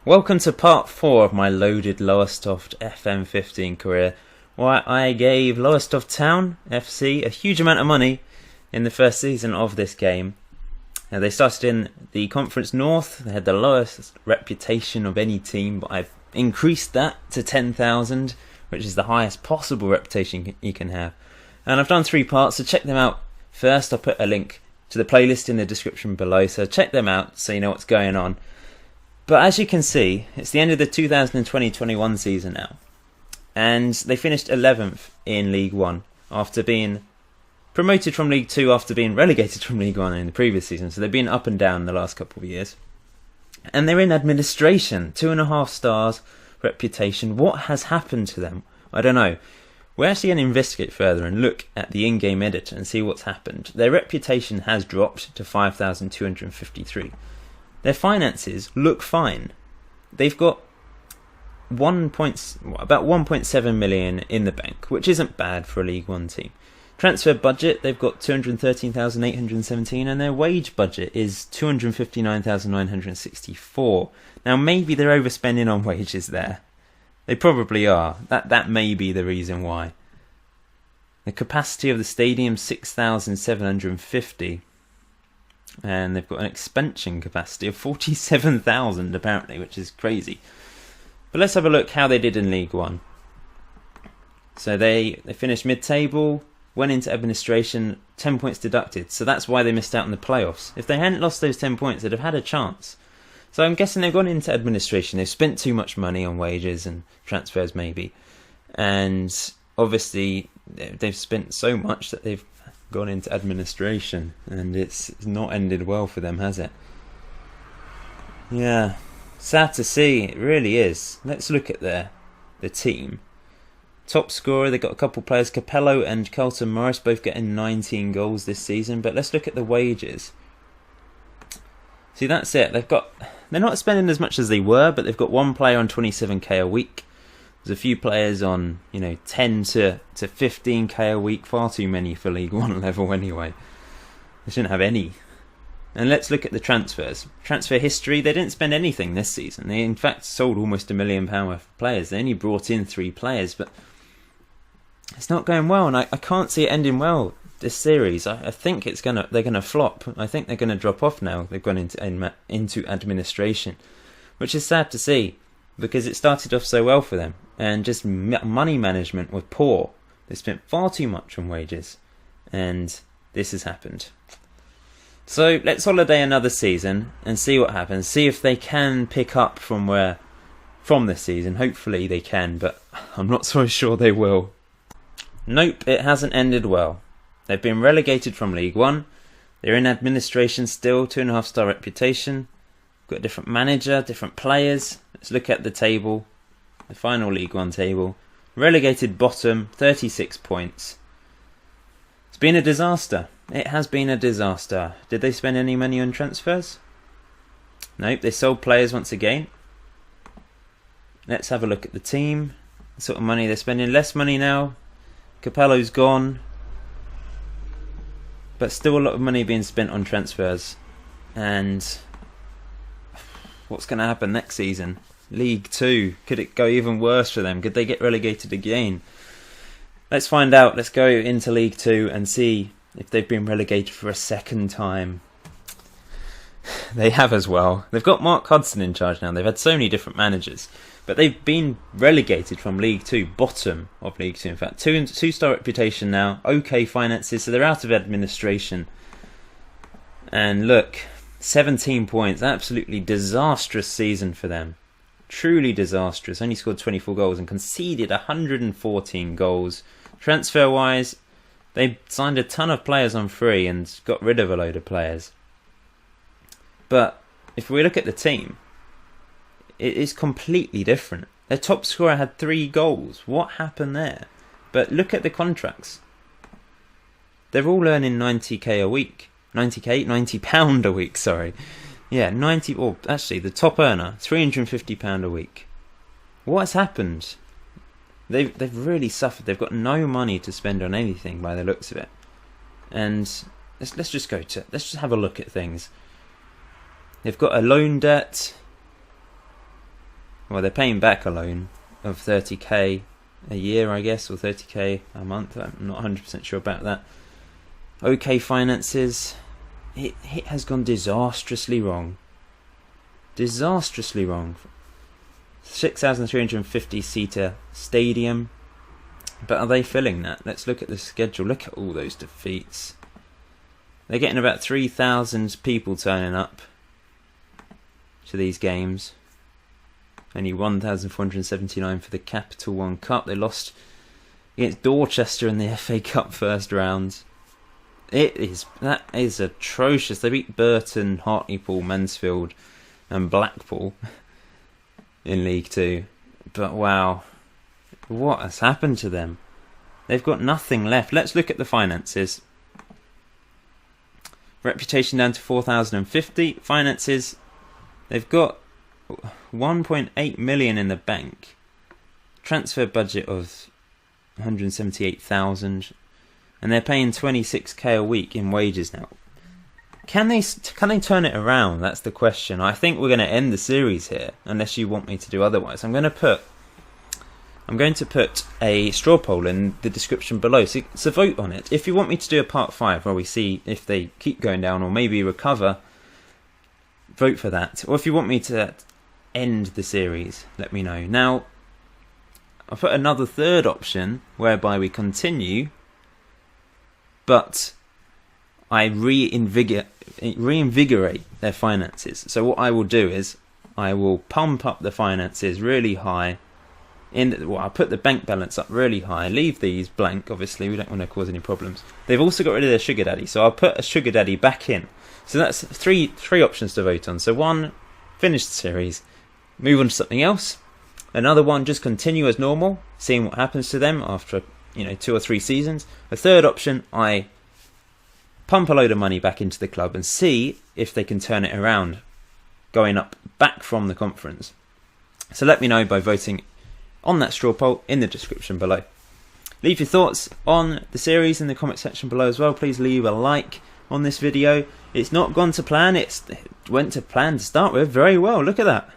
Welcome to part 4 of my loaded Lowestoft FM15 career, where I gave Lowestoft Town FC a huge amount of money in the first season of this game. Now, they started in the Conference North. They had the lowest reputation of any team, but I've increased that to 10,000, which is the highest possible reputation you can have. And I've done 3 parts, so check them out. First, I'll put a link to the playlist in the description below, so check them out so you know what's going on. But as you can see, it's the end of the 2020-21 season now. And they finished 11th in League 1 after being promoted from League 2 after being relegated from League 1 in the previous season. So they've been up and down the last couple of years. And they're in administration. 2.5 stars, reputation. What has happened to them? I don't know. We're actually going to investigate further and look at the in-game editor and see what's happened. Their reputation has dropped to 5,253. Their finances look fine. They've got about 1.7 million in the bank, which isn't bad for a League 1 team. Transfer budget, they've got 213,817, and their wage budget is 259,964. Now, maybe they're overspending on wages there. They probably are. That may be the reason why. The capacity of the stadium, 6,750. And they've got an expansion capacity of 47,000 apparently, which is crazy. But let's have a look how they did in League 1. So they finished mid-table, went into administration, 10 points deducted. So that's why they missed out on the playoffs. If they hadn't lost those 10 points, they'd have had a chance. So I'm guessing they've gone into administration. They've spent too much money on wages and transfers maybe. And obviously they've spent so much that they've gone into administration, and it's not ended well for them, has it? Yeah, sad to see. It really is. Let's look at the team. Top scorer, they've got a couple players, Capello and Carlton Morris, both getting 19 goals this season. But let's look at the wages. See, that's it. They're not spending as much as they were, but they've got one player on 27k a week. There's a few players on, 10 to 15k a week. Far too many for League 1 level anyway. They shouldn't have any. And let's look at the transfers. Transfer history, they didn't spend anything this season. They in fact sold almost £1 million worth of players. They only brought in 3 players, but it's not going well, and I can't see it ending well this series. I think they're gonna flop. I think they're gonna drop off now. They've gone into administration, which is sad to see, because it started off so well for them, and just money management was poor. They spent far too much on wages, and this has happened. So let's holiday another season and see what happens. See if they can pick up from this season. Hopefully they can, but I'm not so sure they will. Nope, it hasn't ended well. They've been relegated from League 1. They're in administration still, 2.5 star reputation. Got a different manager, different players. Let's look at the table, the final League 1 table. Relegated bottom, 36 points. It's been a disaster. It has been a disaster. Did they spend any money on transfers? Nope, they sold players once again. Let's have a look at the team. The sort of money they're spending. Less money now. Capello's gone. But still a lot of money being spent on transfers. And what's going to happen next season? League 2. Could it go even worse for them? Could they get relegated again? Let's find out. Let's go into League 2 and see if they've been relegated for a second time. They have as well. They've got Mark Hudson in charge now. They've had so many different managers. But they've been relegated from League 2, bottom of League 2 in fact. 2-star reputation now, okay finances, so they're out of administration. And look, 17 points, absolutely disastrous season for them. Truly disastrous, only scored 24 goals and conceded 114 goals. Transfer-wise, they signed a ton of players on free and got rid of a load of players. But if we look at the team, it is completely different. Their top scorer had 3 goals. What happened there? But look at the contracts. They're all earning 90k a week. 90k? £90 a week, sorry. Yeah, 90, or actually the top earner, £350 a week. What has happened? They've really suffered. They've got no money to spend on anything by the looks of it. And let's just have a look at things. They've got a loan debt. well, they're paying back a loan of 30k a year, I guess, or 30k a month. I'm not 100% sure about that. OK finances. It has gone disastrously wrong. Disastrously wrong. 6,350 seater stadium. But are they filling that? Let's look at the schedule. Look at all those defeats. They're getting about 3,000 people turning up to these games. Only 1,479 for the Capital One Cup. They lost against Dorchester in the FA Cup first round. That is atrocious. They beat Burton, Hartlepool, Mansfield and Blackpool in League Two. But wow, what has happened to them? They've got nothing left. Let's look at the finances. Reputation down to 4,050. Finances, they've got 1.8 million in the bank. Transfer budget of 178,000. And they're paying 26k a week in wages now. Can they turn it around? That's the question. I think we're going to end the series here, unless you want me to do otherwise. I'm going to put a straw poll in the description below, so vote on it. If you want me to do a part 5 where we see if they keep going down or maybe recover, vote for that. Or if you want me to end the series, let me know. Now, I'll put another third option whereby we continue, but I reinvigorate their finances. So what I will do is I will pump up the finances really high. I'll put the bank balance up really high. Leave these blank, obviously. We don't want to cause any problems. They've also got rid of their sugar daddy, so I'll put a sugar daddy back in. So that's three options to vote on. So one, finish the series, move on to something else. Another one, just continue as normal, seeing what happens to them after 2 or 3 seasons. A third option, I pump a load of money back into the club and see if they can turn it around, going up back from the conference. So let me know by voting on that straw poll in the description below. Leave your thoughts on the series in the comment section below as well. Please leave a like on this video. It's not gone to plan. It went to plan to start with very well. Look at that.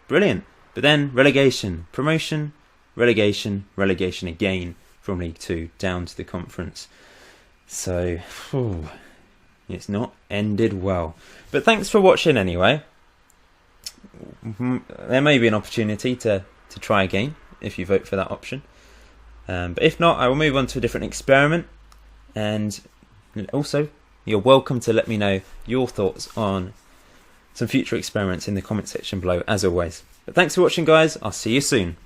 Brilliant. But then relegation, promotion, relegation, relegation again from League 2 down to the conference. So, it's not ended well. But thanks for watching anyway. There may be an opportunity to try again if you vote for that option. But if not, I will move on to a different experiment. And also, you're welcome to let me know your thoughts on some future experiments in the comment section below, as always. But thanks for watching, guys. I'll see you soon.